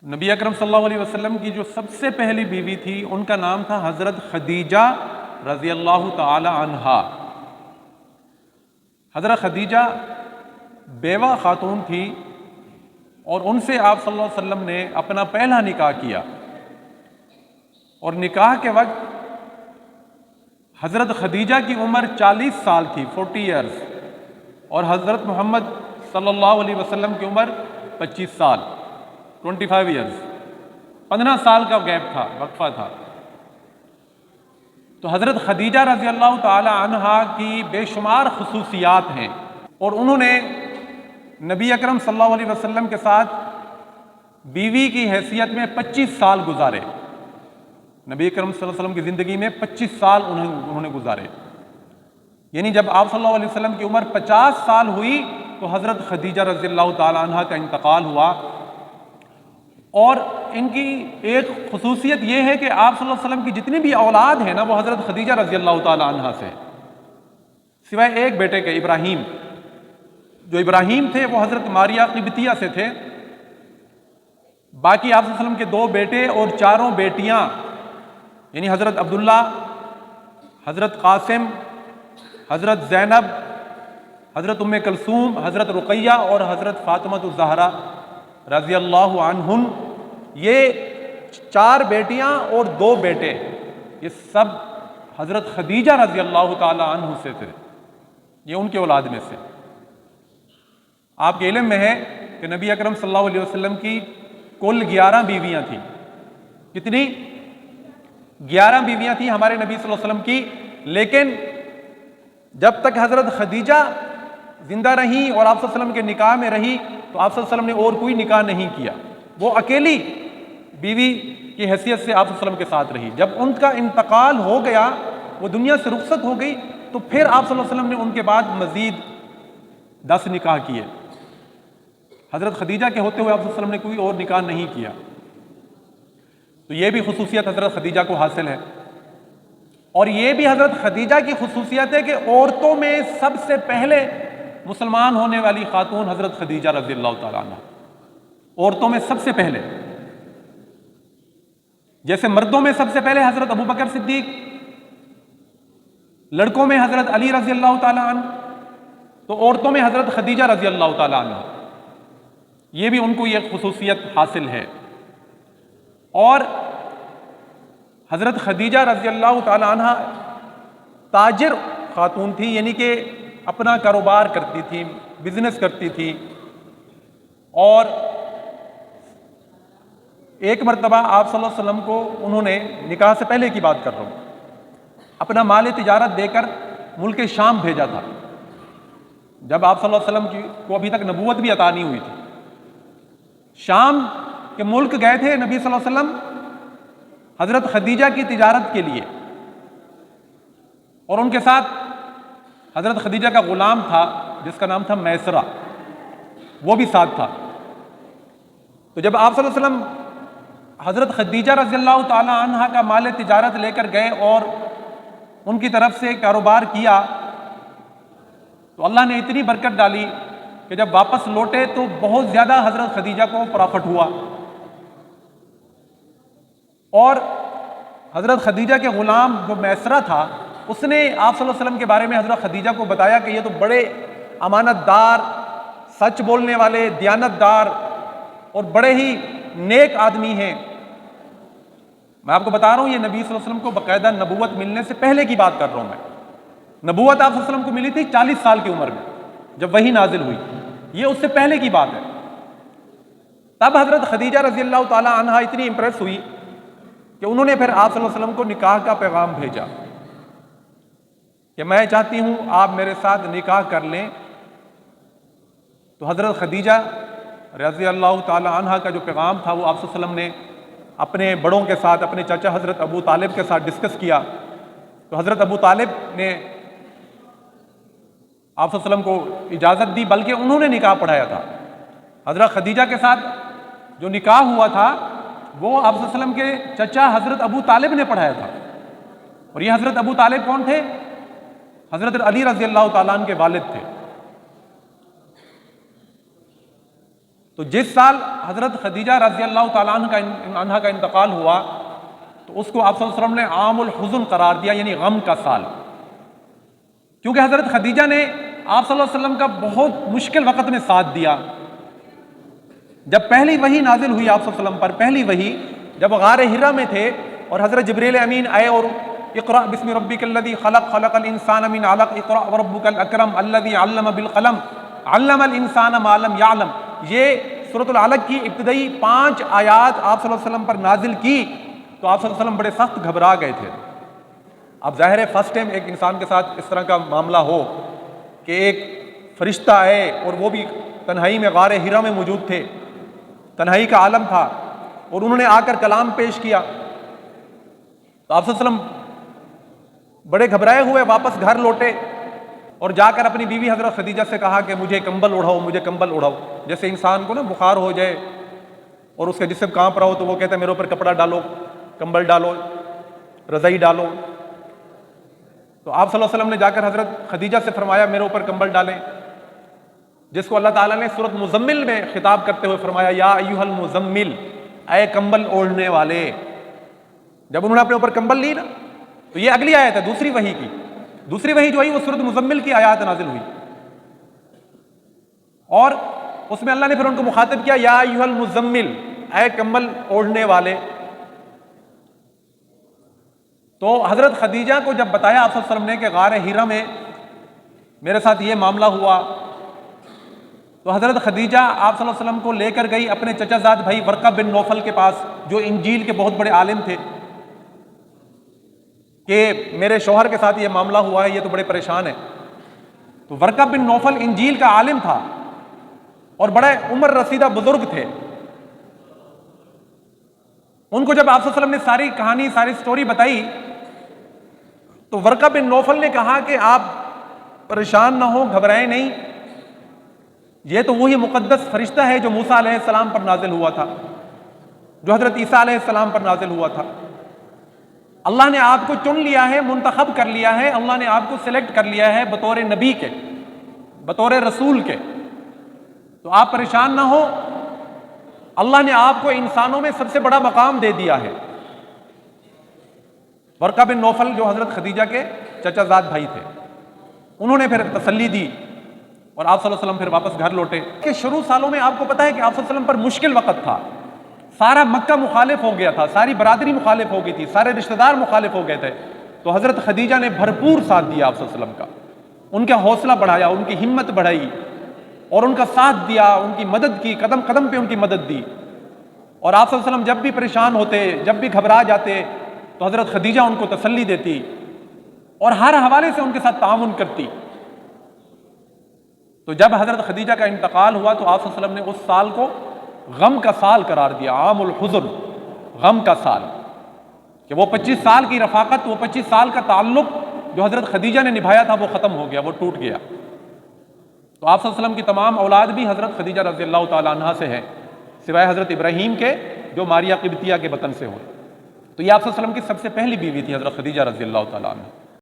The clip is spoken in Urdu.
نبی اکرم صلی اللہ علیہ وسلم کی جو سب سے پہلی بیوی تھی ان کا نام تھا حضرت خدیجہ رضی اللہ تعالی عنہا۔ حضرت خدیجہ بیوہ خاتون تھی اور ان سے آپ صلی اللہ علیہ وسلم نے اپنا پہلا نکاح کیا، اور نکاح کے وقت حضرت خدیجہ کی عمر 40 سال تھی، 40 ایئرز، اور حضرت محمد صلی اللہ علیہ وسلم کی عمر 25 سال، 25 ایئرز، 15 سال کا گیپ تھا، وقفہ تھا۔ تو حضرت خدیجہ رضی اللہ تعالی عنہا کی بے شمار خصوصیات ہیں، اور انہوں نے نبی اکرم صلی اللہ علیہ وسلم کے ساتھ بیوی کی حیثیت میں 25 سال گزارے۔ نبی اکرم صلی اللہ علیہ وسلم کی زندگی میں 25 سال انہوں نے گزارے، یعنی جب آپ صلی اللہ علیہ وسلم کی عمر 50 سال ہوئی تو حضرت خدیجہ رضی اللہ تعالی عنہا کا انتقال ہوا۔ اور ان کی ایک خصوصیت یہ ہے کہ آپ صلی اللہ علیہ وسلم کی جتنی بھی اولاد ہیں نا وہ حضرت خدیجہ رضی اللہ تعالی عنہا سے، سوائے ایک بیٹے کے، ابراہیم۔ جو ابراہیم تھے وہ حضرت ماریہ قبطیہ سے تھے، باقی آپ صلی اللہ علیہ وسلم کے 2 بیٹے اور 4 بیٹیاں، یعنی حضرت عبداللہ، حضرت قاسم، حضرت زینب، حضرت ام کلثوم، حضرت رقیہ اور حضرت فاطمہ الزہرا رضی اللہ عنہن، یہ 4 بیٹیاں اور 2 بیٹے، یہ سب حضرت خدیجہ رضی اللہ تعالی عنہ سے تھے، یہ ان کے اولاد میں سے۔ آپ کے علم میں ہے کہ نبی اکرم صلی اللہ علیہ وسلم کی کل 11 بیویاں تھیں۔ کتنی؟ 11 بیویاں تھیں ہمارے نبی صلی اللہ علیہ وسلم کی، لیکن جب تک حضرت خدیجہ زندہ رہیں اور آپ صلی اللہ علیہ وسلم کے نکاح میں رہی تو آپ صلی اللہ علیہ وسلم نے اور کوئی نکاح نہیں کیا، وہ اکیلی بیوی کی حیثیت سے آپ صلی اللہ علیہ وسلم کے ساتھ رہی۔ جب ان کا انتقال ہو گیا، وہ دنیا سے رخصت ہو گئی، تو پھر آپ صلی اللہ علیہ وسلم نے ان کے بعد مزید 10 نکاح کیے۔ حضرت خدیجہ کے ہوتے ہوئے آپ صلی اللہ علیہ وسلم نے کوئی اور نکاح نہیں کیا۔ تو یہ بھی خصوصیت حضرت خدیجہ کو حاصل ہے، اور یہ بھی حضرت خدیجہ کی خصوصیت ہے کہ عورتوں میں سب سے پہلے مسلمان ہونے والی خاتون حضرت خدیجہ رضی اللہ تعالیٰ عنہ، عورتوں میں سب سے پہلے۔ جیسے مردوں میں سب سے پہلے حضرت ابو بکر صدیق، لڑکوں میں حضرت علی رضی اللہ تعالیٰ عنہ، تو عورتوں میں حضرت خدیجہ رضی اللہ تعالیٰ عنہ، یہ بھی ان کو یہ خصوصیت حاصل ہے۔ اور حضرت خدیجہ رضی اللہ تعالی عنہ تاجر خاتون تھی، یعنی کہ اپنا کاروبار کرتی تھی، بزنس کرتی تھی، اور ایک مرتبہ آپ صلی اللہ علیہ وسلم کو انہوں نے، نکاح سے پہلے کی بات کر رہا ہوں، اپنا مال تجارت دے کر ملک شام بھیجا تھا، جب آپ صلی اللہ علیہ وسلم کو ابھی تک نبوت بھی عطا نہیں ہوئی تھی۔ شام کے ملک گئے تھے نبی صلی اللہ علیہ وسلم حضرت خدیجہ کی تجارت کے لیے، اور ان کے ساتھ حضرت خدیجہ کا غلام تھا جس کا نام تھا میسرہ، وہ بھی ساتھ تھا۔ تو جب آپ صلی اللہ علیہ وسلم حضرت خدیجہ رضی اللہ تعالی عنہ کا مال تجارت لے کر گئے اور ان کی طرف سے کاروبار کیا، تو اللہ نے اتنی برکت ڈالی کہ جب واپس لوٹے تو بہت زیادہ حضرت خدیجہ کو پرافٹ ہوا، اور حضرت خدیجہ کے غلام جو میسرہ تھا اس نے آپ صلی اللہ علیہ وسلم کے بارے میں حضرت خدیجہ کو بتایا کہ یہ تو بڑے امانت دار، سچ بولنے والے، دیانت دار اور بڑے ہی نیک آدمی ہیں۔ میں آپ کو بتا رہا ہوں یہ نبی صلی اللہ علیہ وسلم کو باقاعدہ نبوت ملنے سے پہلے کی بات کر رہا ہوں میں۔ نبوت آپ صلی اللہ علیہ وسلم کو ملی تھی 40 سال کی عمر میں جب وحی نازل ہوئی، یہ اس سے پہلے کی بات ہے۔ تب حضرت خدیجہ رضی اللہ تعالی عنہا اتنی امپریس ہوئی کہ انہوں نے پھر آپ صلی اللہ علیہ وسلم کو نکاح کا پیغام بھیجا کہ میں چاہتی ہوں آپ میرے ساتھ نکاح کر لیں۔ تو حضرت خدیجہ رضی اللہ تعالی عنہا کا جو پیغام تھا وہ آپ صلی اللہ علیہ وسلم نے اپنے بڑوں کے ساتھ، اپنے چچا حضرت ابو طالب کے ساتھ ڈسکس کیا۔ تو حضرت ابو طالب نے آپ صلی اللہ علیہ وسلم کو اجازت دی، بلکہ انہوں نے نکاح پڑھایا تھا۔ حضرت خدیجہ کے ساتھ جو نکاح ہوا تھا وہ آپ صلی اللہ علیہ وسلم کے چچا حضرت ابو طالب نے پڑھایا تھا، اور یہ حضرت ابو طالب کون تھے؟ حضرت علی رضی اللہ تعالیٰ عنہ کے والد تھے۔ تو جس سال حضرت خدیجہ رضی اللہ تعالیٰ عنہ کا انتقال ہوا تو اس کو آپ صلی اللہ علیہ وسلم نے عام الحزن قرار دیا، یعنی غم کا سال، کیونکہ حضرت خدیجہ نے آپ صلی اللہ علیہ وسلم کا بہت مشکل وقت میں ساتھ دیا۔ جب پہلی وحی نازل ہوئی آپ صلی اللہ علیہ وسلم پر، پہلی وحی جب غار حرا میں تھے اور حضرت جبریل امین آئے اور اقرأ بسم ربک الذی خلق خلق الانسان من علق اقرأ وربک الاکرم الذی علم بالقلم علم الانسان ما لم یعلم، یہ سورۃ العلق کی ابتدائی 5 آیات آپ صلی اللہ علیہ وسلم پر نازل کی تو آپ صلی اللہ علیہ وسلم بڑے سخت گھبرا گئے تھے۔ اب ظاہر ہے فرسٹ ٹائم ایک انسان کے ساتھ اس طرح کا معاملہ ہو کہ ایک فرشتہ آئے اور وہ بھی تنہائی میں غار حرا میں موجود تھے، تنہائی کا عالم تھا، اور انہوں نے آ کر کلام پیش کیا تو آپ صلی اللہ علیہ وسلم بڑے گھبرائے ہوئے واپس گھر لوٹے اور جا کر اپنی بیوی حضرت خدیجہ سے کہا کہ مجھے کمبل اڑاؤ، مجھے کمبل اڑاؤ۔ جیسے انسان کو نا بخار ہو جائے اور اس کا جسم کانپ رہا ہو تو وہ کہتا ہے میرے اوپر کپڑا ڈالو، کمبل ڈالو، رضائی ڈالو۔ تو آپ صلی اللہ علیہ وسلم نے جا کر حضرت خدیجہ سے فرمایا میرے اوپر کمبل ڈالیں، جس کو اللہ تعالیٰ نے سورۃ مزمل میں خطاب کرتے ہوئے فرمایا یا ایھا المزمل، اے کمبل اوڑھنے والے۔ جب انہوں نے اپنے اوپر کمبل لی نا تو یہ اگلی آیت ہے دوسری وحی کی، دوسری وحی جو آئی وہ سورۃ مزمل کی آیات نازل ہوئی، اور اس میں اللہ نے پھر ان کو مخاطب کیا یا ایھا المزمل، اے کمبل اوڑھنے والے۔ تو حضرت خدیجہ کو جب بتایا آپ صلی اللہ علیہ وسلم نے کہ غار حرا میں میرے ساتھ یہ معاملہ ہوا، تو حضرت خدیجہ آپ صلی اللہ علیہ وسلم کو لے کر گئی اپنے چچا زاد بھائی ورقہ بن نوفل کے پاس، جو انجیل کے بہت بڑے عالم تھے، کہ میرے شوہر کے ساتھ یہ معاملہ ہوا ہے، یہ تو بڑے پریشان ہیں۔ تو ورقہ بن نوفل انجیل کا عالم تھا اور بڑے عمر رسیدہ بزرگ تھے۔ ان کو جب آپ صلی اللہ علیہ وسلم نے ساری کہانی، ساری سٹوری بتائی تو ورقہ بن نوفل نے کہا کہ آپ پریشان نہ ہو، گھبرائیں نہیں، یہ تو وہی مقدس فرشتہ ہے جو موسیٰ علیہ السلام پر نازل ہوا تھا، جو حضرت عیسیٰ علیہ السلام پر نازل ہوا تھا۔ اللہ نے آپ کو چن لیا ہے، منتخب کر لیا ہے، اللہ نے آپ کو سلیکٹ کر لیا ہے بطور نبی کے، بطور رسول کے، تو آپ پریشان نہ ہو، اللہ نے آپ کو انسانوں میں سب سے بڑا مقام دے دیا ہے۔ ورقہ بن نوفل جو حضرت خدیجہ کے چچا زاد بھائی تھے، انہوں نے پھر تسلی دی اور آپ صلی اللہ علیہ وسلم پھر واپس گھر لوٹے۔ کہ شروع سالوں میں آپ کو پتہ ہے کہ آپ صلی اللہ علیہ وسلم پر مشکل وقت تھا، سارا مکہ مخالف ہو گیا تھا، ساری برادری مخالف ہو گئی تھی، سارے رشتہ دار مخالف ہو گئے تھے، تو حضرت خدیجہ نے بھرپور ساتھ دیا آپ صلی اللہ علیہ وسلم کا، ان کا حوصلہ بڑھایا، ان کی ہمت بڑھائی اور ان کا ساتھ دیا، ان کی مدد کی، قدم قدم پہ ان کی مدد دی۔ اور آپ صلی اللہ علیہ وسلم جب بھی پریشان ہوتے، جب بھی گھبرا جاتے تو حضرت خدیجہ ان کو تسلی دیتی اور ہر حوالے سے ان کے ساتھ تعاون کرتی۔ تو جب حضرت خدیجہ کا انتقال ہوا تو آپ صلی اللہ علیہ وسلم نے اس سال کو غم کا سال قرار دیا، عام الحزن، غم کا سال، کہ وہ 25 سال کی رفاقت، وہ 25 سال کا تعلق جو حضرت خدیجہ نے نبھایا تھا وہ ختم ہو گیا، وہ ٹوٹ گیا۔ تو آپ صلی اللہ علیہ وسلم کی تمام اولاد بھی حضرت خدیجہ رضی اللہ تعالیٰ عنہا سے ہے، سوائے حضرت ابراہیم کے جو ماریہ قبطیہ کے وطن سے ہوئے۔ تو یہ آپ صلی اللہ علیہ وسلم کی سب سے پہلی بیوی تھی حضرت خدیجہ رضی اللہ تعالیٰ عنہ۔